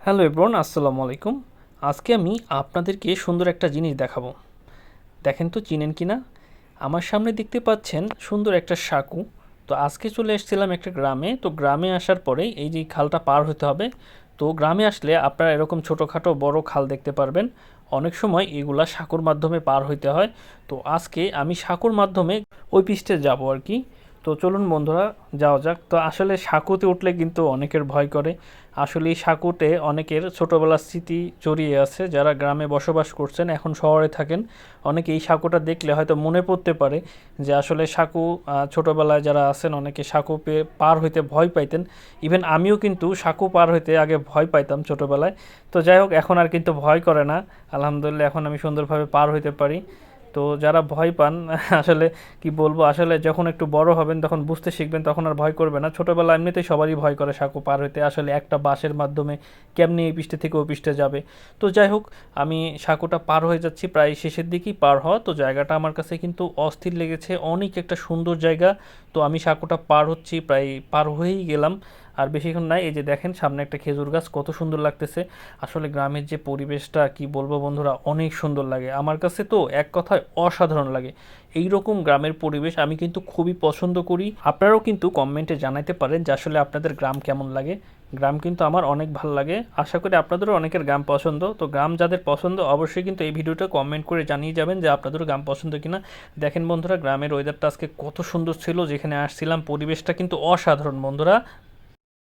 Hello everyone, আসসালামু আলাইকুম। আজকে আমি আপনাদেরকে সুন্দর একটা জিনিস দেখাবো। দেখেন তো চিনেন কি না? আমার সামনে দেখতে পাচ্ছেন সুন্দর একটা সাঁকু। তো আজকে চলে এসেছিলাম একটা গ্রামে। তো গ্রামে আসার পরেই এই যে খালটা পার হতে হবে। তো গ্রামে আসলে আপনারা এরকম ছোটোখাটো বড় খাল দেখতে পারবেন। অনেক সময় এগুলা সাঁকুর মাধ্যমে পার হইতে হয়। তো আজকে আমি সাঁকুর মাধ্যমে ওই পৃষ্ঠে যাব আর কি। তো চলুন বন্ধুরা, যাওয়া যাক। তো আসলে সাঁকুতে উঠলে কিন্তু অনেকের ভয় করে। আসলে এই সাঁকুতে অনেকের ছোটোবেলার স্মৃতি জড়িয়ে আছে। যারা গ্রামে বসবাস করছেন, এখন শহরে থাকেন, অনেকে এই সাঁকুটা দেখলে হয়তো মনে পড়তে পারে যে আসলে সাঁকু ছোটোবেলায় যারা আছেন অনেকে সাঁকু পেয়ে পার হইতে ভয় পাইতেন। ইভেন আমিও কিন্তু সাঁকু পার হইতে আগে ভয় পাইতাম ছোটোবেলায়। তো যাই হোক, এখন আর কিন্তু ভয় করে না। আলহামদুলিল্লাহ, এখন আমি সুন্দরভাবে পার হইতে পারি। তো যারা ভয় পান আসলে কি বলবো, আসলে যখন একটু বড় হবেন তখন বুঝতে শিখবেন, তখন আর ভয় করবে না। ছোটোবেলা এমনিতেই সবারই ভয় করে সাঁকো পার হইতে, আসলে একটা বাঁশের মাধ্যমে কেমনি এই পৃষ্ঠে থেকে ওই পৃষ্ঠে যাবে। তো যাই হোক, আমি সাঁকোটা পার হয়ে যাচ্ছি, প্রায় শেষের দিকেই পার হওয়া। তো জায়গাটা আমার কাছে কিন্তু অস্থির লেগেছে, অনেক একটা সুন্দর জায়গা। তো আমি সাঁকোটা পার হচ্ছি, প্রায় পার হয়েই গেলাম। আর বেশিক্ষণ নাই, এই যে দেখেন সামনে একটা খেজুর গাছ, কত সুন্দর লাগতেছে। আসলে গ্রামের যে পরিবেশটা কি বলবো বন্ধুরা, অনেক সুন্দর লাগে আমার কাছে। তো এক কথায় অসাধারণ লাগে এই রকম গ্রামের পরিবেশ। আমি কিন্তু খুবই পছন্দ করি। আপনারাও কিন্তু কমেন্টে জানাইতে পারেন যে আসলে আপনাদের গ্রাম কেমন লাগে। গ্রাম কিন্তু আমার অনেক ভালো লাগে, আশা করি আপনাদেরও অনেকের গ্রাম পছন্দ। তো গ্রাম যাদের পছন্দ অবশ্যই কিন্তু এই ভিডিওটা কমেন্ট করে জানিয়ে যাবেন যে আপনাদেরও গ্রাম পছন্দ কিনা। দেখেন বন্ধুরা, গ্রামের ওয়েদারটা আজকে কত সুন্দর ছিল, যেখানে আসছিলাম পরিবেশটা কিন্তু অসাধারণ বন্ধুরা।